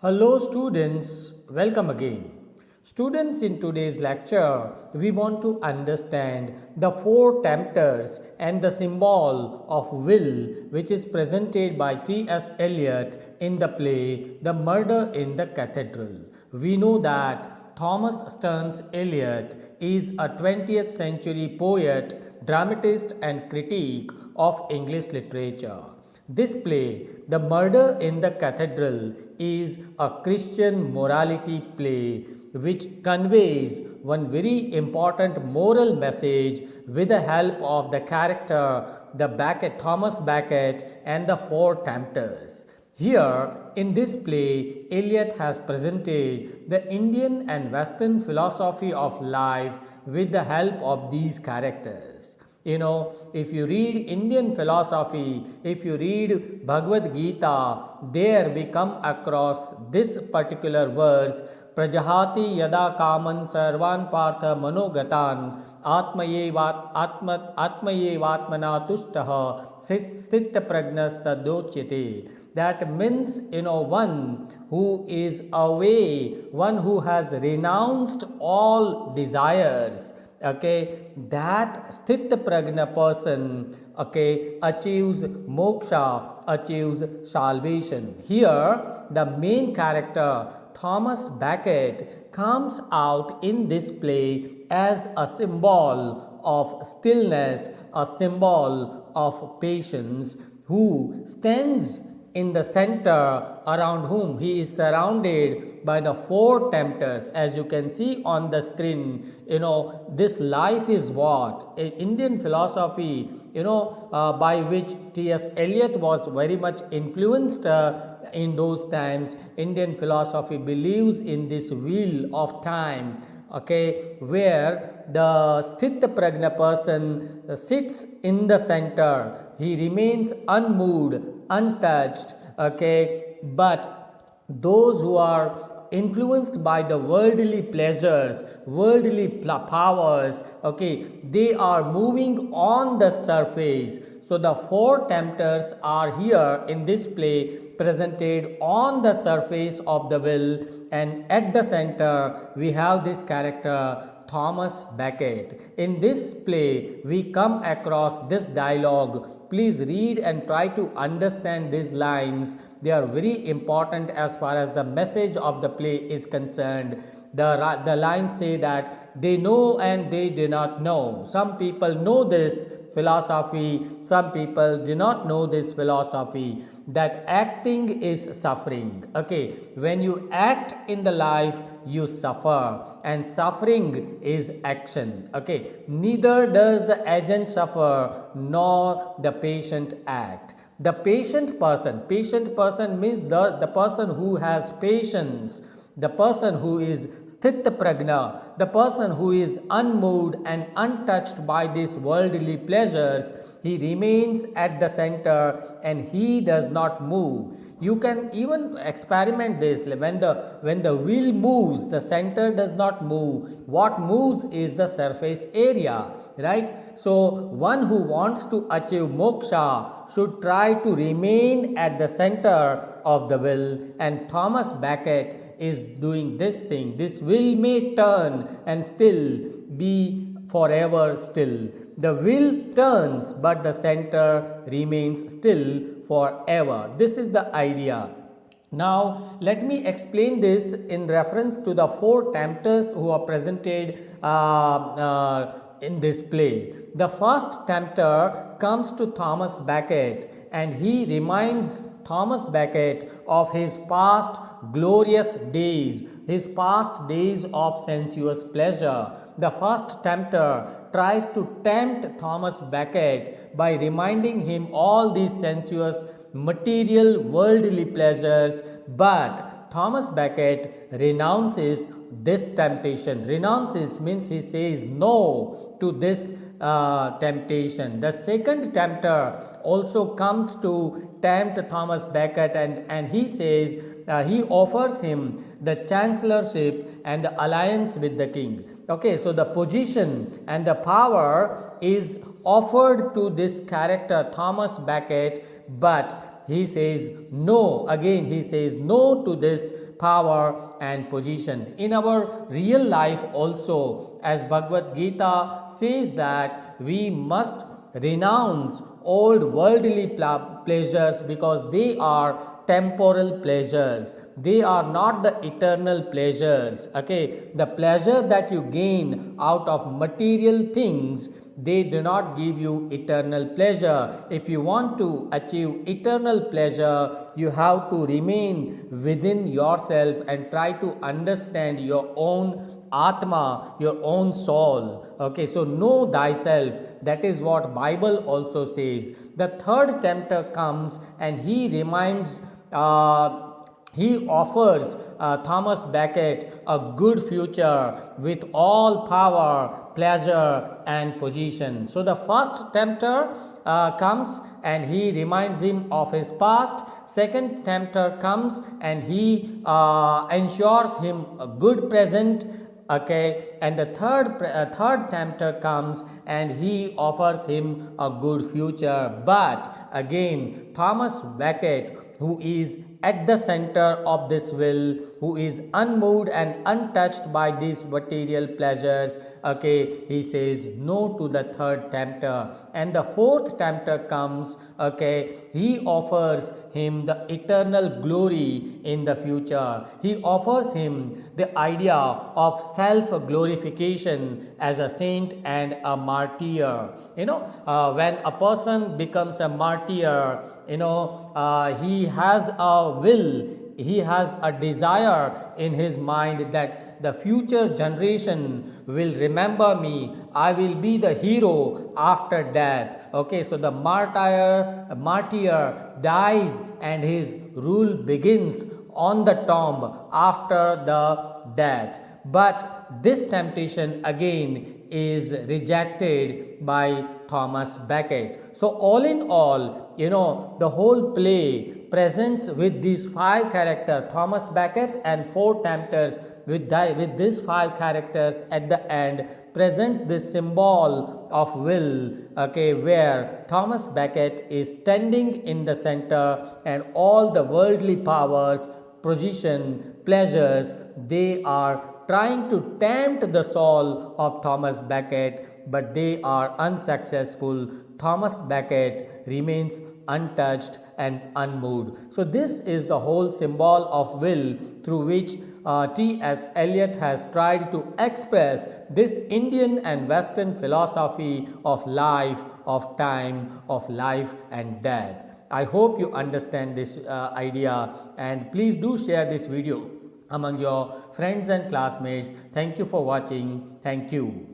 Hello students, welcome again. Students, in today's lecture, we want to understand the four tempters and the symbol of will which is presented by T.S. Eliot in the play The Murder in the Cathedral. We know that Thomas Stearns Eliot is a 20th century poet, dramatist and critic of English literature. This play, The Murder in the Cathedral, is a Christian morality play which conveys one very important moral message with the help of the character the Becket, Thomas Becket and the four tempters. Here in this play, Eliot has presented the Indian and Western philosophy of life with the help of these characters. If you read Indian philosophy, if you read Bhagavad Gita, there we come across this particular verse, Prajahati yada kaman sarvan partha manogatan atmayevatmana tushtaha sthitta pragnastadochyate. That means, one who is away, one who has renounced all desires, that sthit pragna person, achieves moksha, achieves salvation. Here the main character Thomas Becket comes out in this play as a symbol of stillness, a symbol of patience, who stands in the center, around whom he is surrounded by the four tempters. As you can see on the screen, this life is what Indian philosophy, by which T.S. Eliot was very much influenced in those times. Indian philosophy believes in this wheel of time, where the sthita pragna person sits in the center. He remains unmoved, untouched, but those who are influenced by the worldly pleasures, worldly powers, they are moving on the surface. So the four tempters are here in this play presented on the surface of the will, and at the center we have this character Thomas Becket. In this play we come across this dialogue. Please read and try to understand these lines. They are very important as far as the message of the play is concerned. The lines say that they know and they do not know. Some people know this philosophy, some people do not know this philosophy, that acting is suffering. When you act in the life, you suffer, and suffering is action. Neither does the agent suffer nor the patient act. The patient person means the person who has patience, the person who is sthita pragna, the person who is unmoved and untouched by these worldly pleasures. He remains at the center and he does not move. You can even experiment this. When the wheel moves, the center does not move. What moves is the surface area, right? So one who wants to achieve moksha should try to remain at the center of the will, and Thomas Becket is doing this thing. This will may turn and still be forever still. The will turns, but the center remains still forever. This is the idea. Now let me explain this in reference to the four tempters who are presented in this play. The first tempter comes to Thomas Becket, and he reminds Thomas Becket of his past glorious days, his past days of sensuous pleasure. The first tempter tries to tempt Thomas Becket by reminding him all these sensuous, material, worldly pleasures, but Thomas Becket renounces this temptation. Renounces means he says no to this temptation. The second tempter also comes to tempt Thomas Becket, and he says, he offers him the chancellorship and the alliance with the king. So the position and the power is offered to this character Thomas Becket, but he says no. Again, he says no to this power and position. In our real life also, as Bhagavad Gita says that we must renounce old worldly pleasures because they are temporal pleasures. They are not the eternal pleasures. Okay, the pleasure that you gain out of material things, they do not give you eternal pleasure. If you want to achieve eternal pleasure, you have to remain within yourself and try to understand your own atma, your own soul. Okay, so know thyself. That is what Bible also says. The third tempter comes and he reminds he offers Thomas Becket a good future with all power, pleasure, and position. So the first tempter comes and he reminds him of his past. Second tempter comes and he ensures him a good present. Okay, and the third tempter comes and he offers him a good future. But again, Thomas Becket, who is at the center of this will, who is unmoved and untouched by these material pleasures, okay, he says no to the third tempter. And the fourth tempter comes, okay, he offers him the eternal glory in the future. He offers him the idea of self glorification as a saint and a martyr. When a person becomes a martyr, he has a will, he has a desire in his mind that the future generation will remember me. I will be the hero after death. Okay, so the martyr dies and his rule begins on the tomb after the death. But this temptation again is rejected by Thomas Becket. So all in all, the whole play presents with these five characters, Thomas Becket and four tempters, with these five characters at the end, presents this symbol of will, okay, where Thomas Becket is standing in the center and all the worldly powers, position, pleasures, they are trying to tempt the soul of Thomas Becket, but they are unsuccessful. Thomas Becket remains untouched and unmoved. So this is the whole symbol of will through which T.S. Eliot has tried to express this Indian and Western philosophy of life, of time, of life and death. I hope you understand this idea, and please do share this video among your friends and classmates. Thank you for watching. Thank you.